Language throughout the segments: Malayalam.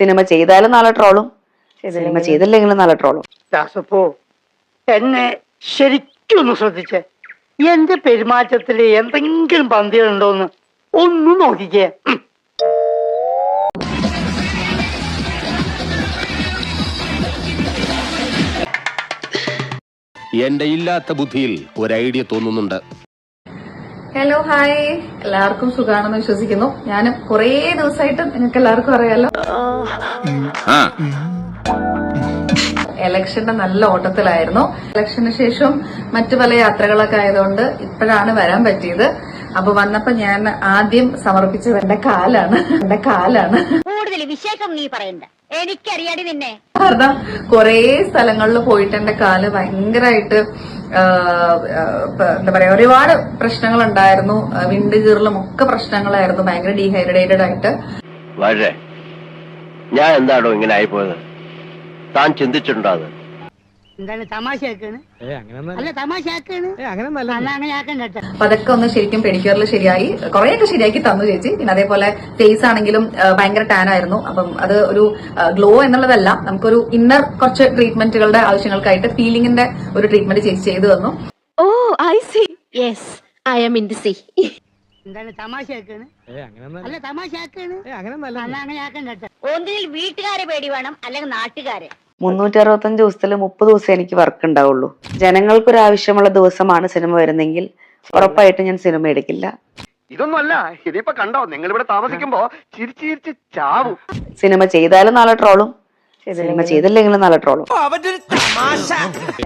സിനിമ ചെയ്താലും നാളെ ട്രോളും, സിനിമ ചെയ്തില്ലെങ്കിലും നാളെ ട്രോളും. ദാസപ്പോ എന്നെ ശരിക്കൊന്ന് ശ്രദ്ധിച്ചേ. എന്റെ പെരുമാറ്റത്തില് എന്തെങ്കിലും പന്തികളുണ്ടോന്ന് ഒന്ന് നോക്കിക്കേ. എന്റെ ഇല്ലാത്ത ബുദ്ധിയിൽ ഒരു ഐഡിയ തോന്നുന്നുണ്ട്. ഹലോ ഹായ്, എല്ലാവർക്കും സുഖാണെന്ന് വിശ്വസിക്കുന്നു. ഞാൻ കുറേ ദിവസമായിട്ട് നിങ്ങൾക്ക് എല്ലാവർക്കും അറിയാലോ, ഇലക്ഷന്റെ നല്ല ഓട്ടത്തിലായിരുന്നു. ഇലക്ഷന് ശേഷം മറ്റു പല യാത്രകളൊക്കെ ആയതുകൊണ്ട് ഇപ്പോഴാണ് വരാൻ പറ്റിയത്. അപ്പൊ വന്നപ്പോ ഞാൻ ആദ്യം സമർപ്പിച്ചത് എന്റെ കാലാണ്. കൂടുതൽ വിശേഷം നീ പറയണ്ട, എനിക്കറിയാടി നിന്നെ. കാരണം കുറേ സ്ഥലങ്ങളിൽ പോയിട്ട് എന്റെ കാല് ഭയങ്കരമായിട്ട് എന്താ പറയാ, ഒരുപാട് പ്രശ്നങ്ങൾ ഉണ്ടായിരുന്നു. വിണ്ട് കീറലും ഒക്കെ പ്രശ്നങ്ങളായിരുന്നു. ഭയങ്കര ഡീഹൈഡ്രേറ്റഡ് ആയിട്ട്. വളരെ ഞാൻ എന്താണോ ഇങ്ങനെ ആയിപ്പോയത്, താൻ ചിന്തിച്ചിട്ടുണ്ടോ? അത് എന്താണ് തമാശയാക്കാണ്? അല്ല തമാശയാക്കാണ്. അപ്പൊ അതൊക്കെ ഒന്ന് ശരിക്കും പെഡിക്യൂറിൽ ശരിയായി, കുറെയൊക്കെ ശരിയാക്കി തന്നു ചേച്ചി. പിന്നെ അതേപോലെ ഫേസ് ആണെങ്കിലും ഭയങ്കര ടാൻ ആയിരുന്നു. അപ്പം അത് ഒരു ഗ്ലോ എന്നുള്ളതല്ല, നമുക്കൊരു ഇന്നർ കുറച്ച് ട്രീറ്റ്മെന്റുകളുടെ ആവശ്യങ്ങൾക്കായിട്ട് ഫീലിംഗിന്റെ ഒരു ട്രീറ്റ്മെന്റ് ചേച്ചി ചെയ്തു തന്നു. Oh I see, yes I am in the sea. എന്താണ് തമാശയാക്കാണ്? അല്ല തമാശയാക്കാണ്. ഒന്നിൽ വീട്ടുകാരെ പേടി വേണം, അല്ലെങ്കിൽ നാട്ടുകാരെ. 365 ദിവസത്തിൽ 30 ദിവസം എനിക്ക് വർക്ക് ഉണ്ടാവുള്ളൂ. ജനങ്ങൾക്കൊരാവശ്യമുള്ള ദിവസമാണ് സിനിമ വരുന്നെങ്കിൽ ഉറപ്പായിട്ടും ഞാൻ സിനിമ എടുക്കില്ല. ഇതൊന്നുമല്ല, ഇതിപ്പോ കണ്ടോ, നിങ്ങൾ ഇവിടെ താമസിക്കുമ്പോ ചിരിച്ച് ചാവും. സിനിമ ചെയ്താലും നാളെ ട്രോളും, സിനിമ ചെയ്തില്ലെങ്കിലും നാളെ ട്രോളും.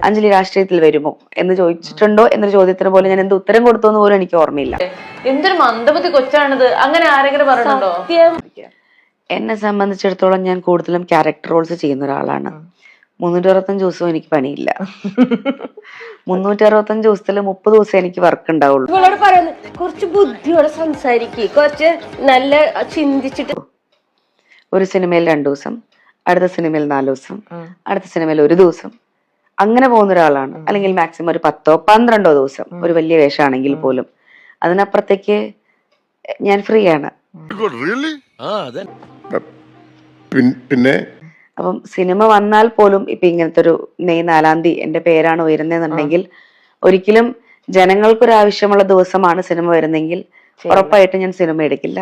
അഞ്ജലി രാഷ്ട്രീയത്തിൽ വരുമോ എന്ന് ചോദിച്ചിട്ടുണ്ടോ എന്നൊരു ചോദ്യത്തിന് പോലും ഞാൻ എന്ത് ഉത്തരം കൊടുത്തു എന്ന് പോലും എനിക്ക് ഓർമ്മയില്ല. എന്തൊരു മന്ദബുദ്ധി കൊച്ചാണിത്, അങ്ങനെ ആരെങ്കിലും പറഞ്ഞിട്ടുണ്ടോ? എന്നെ സംബന്ധിച്ചിടത്തോളം ഞാൻ കൂടുതലും ക്യാരക്ടർ റോൾസ് ചെയ്യുന്ന ഒരാളാണ്. 365 ദിവസവും എനിക്ക് പണിയില്ല. 365 ദിവസത്തിൽ 30 ദിവസം എനിക്ക് വർക്ക് ഉണ്ടാവുള്ളൂ. കുറച്ച് ബുദ്ധിയോടെ സംസാരിക്കുക, കുറച്ച് നല്ല ചിന്തിച്ചിട്ട്. ഒരു സിനിമയിൽ 2 ദിവസം, അടുത്ത സിനിമയിൽ 4 ദിവസം, അടുത്ത സിനിമയിൽ 1 ദിവസം, അങ്ങനെ പോകുന്ന ഒരാളാണ്. അല്ലെങ്കിൽ മാക്സിമം ഒരു 10-12 ദിവസം ഒരു വലിയ വേഷമാണെങ്കിൽ പോലും. അതിനപ്പുറത്തേക്ക് ഞാൻ ഫ്രീ ആണ്. പിന്നെ അപ്പം സിനിമ വന്നാൽ പോലും ഇപ്പൊ ഇങ്ങനത്തെ ഒരു മെയ് 4-ാം തീയതി എന്റെ പേരാണ് ഉയരുന്നതെന്നുണ്ടെങ്കിൽ ഒരിക്കലും ജനങ്ങൾക്കൊരാവശ്യമുള്ള ദിവസമാണ് സിനിമ വരുന്നെങ്കിൽ ഉറപ്പായിട്ടും ഞാൻ സിനിമ എടുക്കില്ല.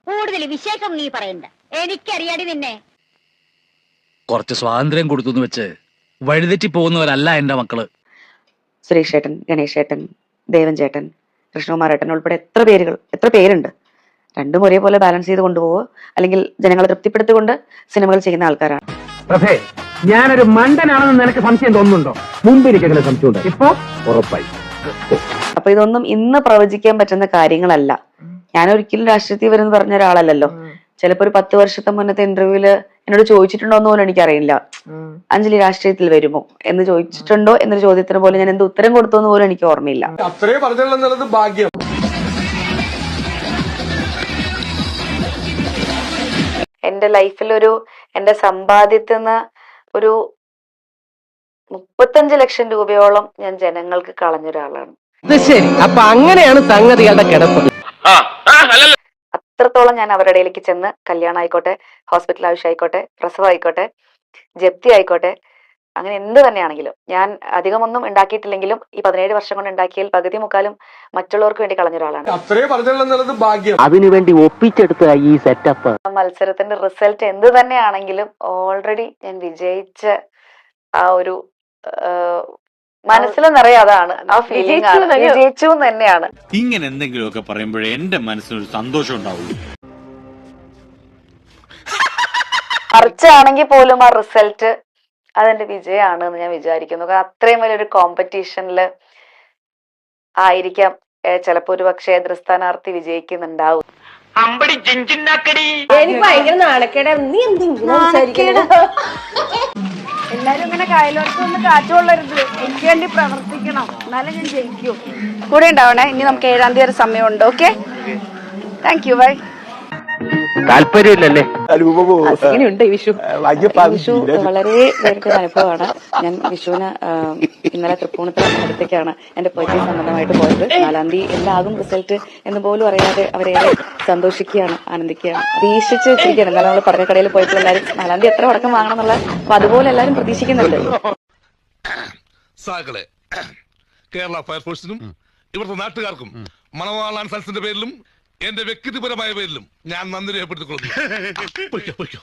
കൂടുതൽ വിശേഷം നീ പറയണ്ട, എനിക്കറിയാടി നിന്നെ. കുറച്ച് സ്വാതന്ത്ര്യം കൊടുത്തു വെച്ച് വഴിതെറ്റി പോകുന്നവരല്ല എന്റെ മക്കള്. സുരേഷ് ചേട്ടൻ, ഗണേഷ് ചേട്ടൻ, ദേവൻ ചേട്ടൻ, കൃഷ്ണകുമാർ ഏട്ടൻ ഉൾപ്പെടെ എത്ര പേരുണ്ട്. രണ്ടും ഒരേപോലെ ബാലൻസ് ചെയ്ത് കൊണ്ടുപോകുക, അല്ലെങ്കിൽ ജനങ്ങളെ തൃപ്തിപ്പെടുത്തിക്കൊണ്ട് സിനിമകൾ ചെയ്യുന്ന ആൾക്കാരാണ്. ഞാനൊരു മണ്ടനാണെന്ന് നിനക്ക് സംശയം തോന്നുന്നുണ്ടോ? മുമ്പ് എനിക്കങ്ങനെ സംശയമുണ്ട്, ഇപ്പൊ ഉറപ്പായി. അപ്പൊ ഇതൊന്നും ഇന്ന് പ്രവചിക്കാൻ പറ്റുന്ന കാര്യങ്ങളല്ല. ഞാൻ ഒരിക്കലും രാഷ്ട്രീയത്തിൽ വരുന്ന പറഞ്ഞ ഒരാളല്ലല്ലോ. ചിലപ്പോ ഒരു 10 വർഷത്തെ മുന്നത്തെ ഇന്റർവ്യൂവില് എന്നോട് ചോദിച്ചിട്ടുണ്ടോന്ന് പോലും എനിക്കറിയില്ല. അഞ്ജലി രാഷ്ട്രീയത്തിൽ വരുമോ എന്ന് ചോദിച്ചിട്ടുണ്ടോ എന്നൊരു ചോദ്യത്തിന് പോലും ഞാൻ എന്ത് ഉത്തരം കൊടുത്തു എന്ന് പോലും എനിക്ക് ഓർമ്മയില്ല. അത്രേ പറഞ്ഞുള്ളത് ഭാഗ്യം. എന്റെ ലൈഫിൽ എന്റെ സമ്പാദ്യത്തിന് ഒരു 35 ലക്ഷം രൂപയോളം ഞാൻ ജനങ്ങൾക്ക് കളഞ്ഞൊരാളാണ്. ശരി, അപ്പൊ അങ്ങനെയാണ് സംഗതികളുടെ കിടപ്പ്. അത്രത്തോളം ഞാൻ അവരുടെ ഇടയിലേക്ക് ചെന്ന്, കല്യാണം ആയിക്കോട്ടെ, ഹോസ്പിറ്റൽ ആവശ്യം ആയിക്കോട്ടെ, പ്രസവം ആയിക്കോട്ടെ, ജപ്തി ആയിക്കോട്ടെ, അങ്ങനെ എന്ത് തന്നെയാണെങ്കിലും ഞാൻ അധികമൊന്നും ഉണ്ടാക്കിയിട്ടില്ലെങ്കിലും ഈ 17 വർഷം കൊണ്ട് ഉണ്ടാക്കിയതിൽ പകുതി മുക്കാലും മറ്റുള്ളവർക്ക് വേണ്ടി കളഞ്ഞ ഒരാളാണ്. അത്രേ പറഞ്ഞുള്ളത് ഭാഗ്യം. അതിനുവേണ്ടി ഒപ്പിച്ചെടുത്ത ഈ സെറ്റപ്പ്. മത്സരത്തിന്റെ റിസൾട്ട് എന്ത് തന്നെയാണെങ്കിലും ഓൾറെഡി ഞാൻ വിജയിച്ച ആ ഒരു മനസ്സിൽ നിറയെ അതാണ്, ആ ഫീലിംഗ് ആണ്, വിജയിച്ചു തന്നെയാണ്. ഇങ്ങനെ എന്തെങ്കിലുമൊക്കെ പറയുമ്പോഴേ എന്റെ മനസ്സിനൊരു സന്തോഷം ഉണ്ടാവുള്ളൂ. മറിച്ചാണെങ്കിൽ പോലും ആ റിസൾട്ട് അതെന്റെ വിജയമാണ് എന്ന് ഞാൻ വിചാരിക്കുന്നു. കാരണം അത്രയും വലിയൊരു കോമ്പറ്റീഷനിൽ ആയിരിക്കാം ചിലപ്പോ ഒരു പക്ഷേ എതിർ സ്ഥാനാർത്ഥി വിജയിക്കുന്നുണ്ടാവും. എനിക്ക് ഭയങ്കര നാണക്കേടാ. നീ എല്ലാരും ഇങ്ങനെ കായലോടത്തൊന്ന് കാറ്റുകൊള്ളരുത്, എനിക്ക് വേണ്ടി പ്രവർത്തിക്കണം, എന്നാലും ഞാൻ ജയിക്കൂ. കൂടെ ഉണ്ടാവണേ. ഇനി നമുക്ക് 7-ാം തീയതി വരെ സമയമുണ്ട്. Okay, thank you, bye. താല്പര്യമില്ലല്ലേ? എങ്ങനെയുണ്ട് വിഷു? വിഷു വളരെ നേരത്തെ അനുഭവമാണ്. ഞാൻ വിഷുവിന് ഇന്നലെ തൃപ്പൂണിത്തുറ അടുത്തേക്കാണ് എന്റെ പർച്ചേസ് സംബന്ധമായിട്ട് പോയത്. 4-ാം തീയതി എന്താകും റിസൾട്ട് എന്ന് പോലും അറിയാതെ അവരേറെ സന്തോഷിക്കുകയാണ്, ആനന്ദിക്കുകയാണ്, പ്രതീക്ഷിച്ച് വെച്ചിരിക്കുകയാണ്. എന്നാലും നമ്മൾ പറഞ്ഞ കടയിൽ പോയപ്പോൾ എല്ലാവരും 4-ാം തീയതി എത്ര പടക്കം വാങ്ങണം എന്നുള്ള, അപ്പൊ അതുപോലെ എല്ലാവരും പ്രതീക്ഷിക്കുന്നുണ്ട്. സാകളെ കേരള ഫയർഫോഴ്സിനും ഇവിടുത്തെ നാട്ടുകാർക്കും മണവാളാൻ സൽസിന്റെ പേരിലും എന്റെ വ്യക്തിപരമായ പേരിലും ഞാൻ നന്ദി രേഖപ്പെടുത്തിക്കൊള്ളുന്നു.